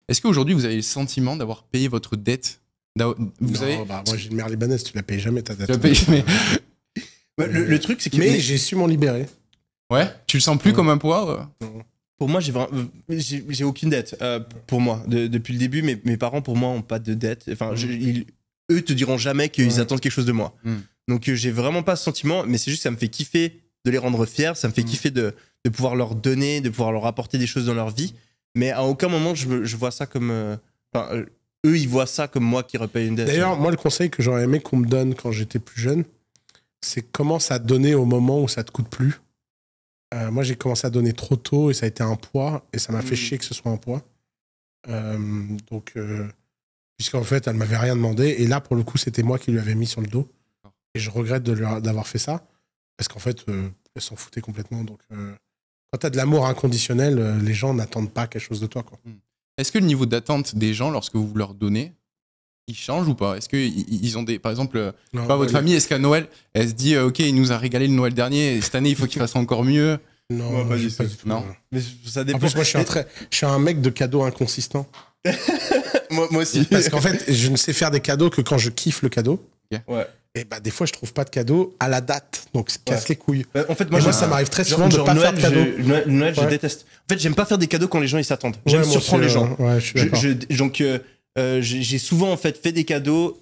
Est-ce qu'aujourd'hui, vous avez le sentiment d'avoir payé votre dette? Vous avez... Bah, moi, j'ai une mère libanaise, tu la payes jamais ta dette. Tu l'as payé, mais... Ouais, le truc, c'est que. Mais j'ai su m'en libérer. Ouais, tu le sens plus Ouais. comme un poids? Pour moi, j'ai aucune dette. Pour moi, depuis le début, mes parents, pour moi, ont pas de dette. Enfin, eux te diront jamais qu'ils attendent quelque chose de moi. Donc, j'ai vraiment pas ce sentiment, mais c'est juste que ça me fait kiffer de les rendre fiers. Ça me fait kiffer de pouvoir leur donner, de pouvoir leur apporter des choses dans leur vie. Mais à aucun moment, je vois ça comme. Eux, ils voient ça comme moi qui repaye une dette. D'ailleurs, moi, le conseil que j'aurais aimé qu'on me donne quand j'étais plus jeune, c'est commence à donner au moment où ça te coûte plus. Moi, j'ai commencé à donner trop tôt et ça a été un poids et ça m'a fait chier que ce soit un poids. Puisqu'en fait, elle m'avait rien demandé et là, pour le coup, c'était moi qui lui avais mis sur le dos. Et je regrette d'avoir fait ça parce qu'en fait, elle s'en foutait complètement. Donc, quand t'as de l'amour inconditionnel, les gens n'attendent pas quelque chose de toi, quoi. Est-ce que le niveau d'attente des gens, lorsque vous leur donnez, il change ou pas? Est-ce qu'ils ont des... Par exemple, votre famille, est-ce qu'à Noël, elle se dit, OK, il nous a régalé le Noël dernier, et cette année, il faut qu'il fasse encore mieux? Non, pas du tout. Non. Mais ça dépend. En plus, moi, je suis un mec de cadeaux inconsistant. moi aussi. Parce qu'en fait, je ne sais faire des cadeaux que quand je kiffe le cadeau. Ouais. Et bah, des fois, je trouve pas de cadeau à la date. Donc, ça casse les couilles. Bah, en fait, Moi, ça m'arrive très souvent de pas Noël, faire de cadeaux. Noël, je Ouais. déteste. En fait, j'aime pas faire des cadeaux quand les gens ils s'attendent. J'aime Ouais, moi surprendre les aussi, gens. ouais, je suis d'accord. Donc, j'ai souvent en fait des cadeaux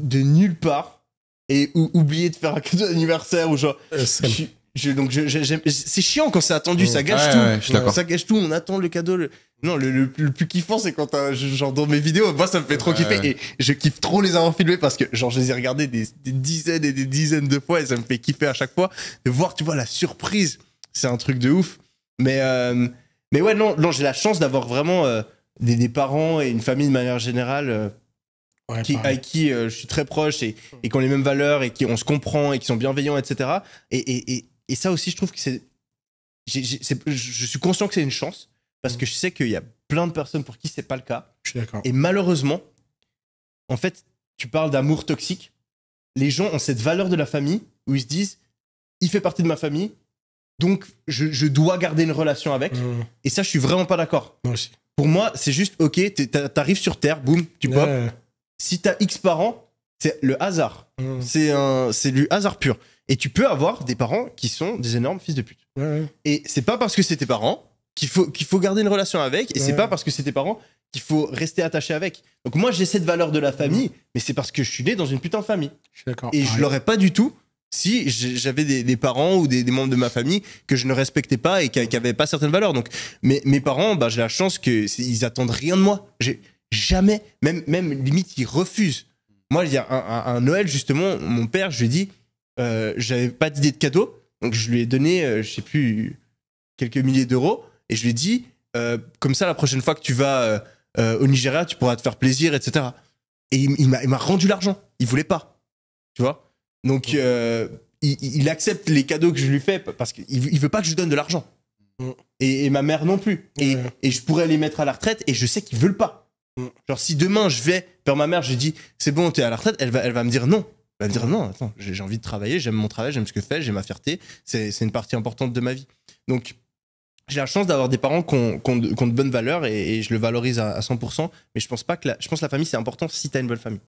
de nulle part et oublié de faire un cadeau d'anniversaire ou genre. C'est chiant quand c'est attendu, ça gâche tout. Ouais, je suis d'accord. Ça gâche tout, on attend le cadeau. Non, le plus kiffant, c'est quand genre dans mes vidéos, moi ça me fait trop kiffer et je kiffe trop les avoir filmés parce que genre je les ai regardés des dizaines et des dizaines de fois et ça me fait kiffer à chaque fois de voir, tu vois, la surprise. C'est un truc de ouf. Mais ouais, non, j'ai la chance d'avoir vraiment des parents et une famille de manière générale avec qui je suis très proche et qui ont les mêmes valeurs et qui on se comprend et qui sont bienveillants, etc. Et ça aussi, je trouve que je suis conscient que c'est une chance parce que je sais qu'il y a plein de personnes pour qui c'est pas le cas. Je suis d'accord. Et malheureusement, en fait, tu parles d'amour toxique. Les gens ont cette valeur de la famille où ils se disent, il fait partie de ma famille, donc je dois garder une relation avec. Et ça, je suis vraiment pas d'accord. Moi aussi. Pour moi, c'est juste, ok, t'arrives sur Terre, boum, tu pop. Si t'as X parents, c'est le hasard. C'est du hasard pur. Et tu peux avoir des parents qui sont des énormes fils de pute. Et c'est pas parce que c'est tes parents qu'il faut garder une relation avec, et c'est pas parce que c'est tes parents qu'il faut rester attaché avec. Donc moi, j'ai cette valeur de la famille, mais c'est parce que je suis né dans une putain de famille. Je suis d'accord. Et je l'aurais pas du tout si j'avais des parents ou des membres de ma famille que je ne respectais pas et qui avaient pas certaines valeurs. Donc mes parents, bah, j'ai la chance qu'ils attendent rien de moi. J'ai jamais, même limite, ils refusent. Moi, il y a un Noël, justement, mon père, je lui ai dit, j'avais pas d'idée de cadeau, donc je lui ai donné, je sais plus, quelques milliers d'euros, et je lui ai dit, comme ça, la prochaine fois que tu vas au Nigeria, tu pourras te faire plaisir, etc. Et il m'a rendu l'argent. Il voulait pas, tu vois. Donc, il accepte les cadeaux que je lui fais parce qu'il veut pas que je lui donne de l'argent. Et ma mère non plus. Et je pourrais les mettre à la retraite, et je sais qu'ils veulent pas. Genre, si demain je vais vers ma mère, je dis c'est bon, t'es à la retraite, elle va me dire non. Elle va me dire non, attends, j'ai envie de travailler, j'aime mon travail, j'aime ce que je fais, j'ai ma fierté, c'est une partie importante de ma vie. Donc, j'ai la chance d'avoir des parents qui ont de bonnes valeurs et je le valorise à 100%, mais je pense que la famille c'est important si t'as une bonne famille.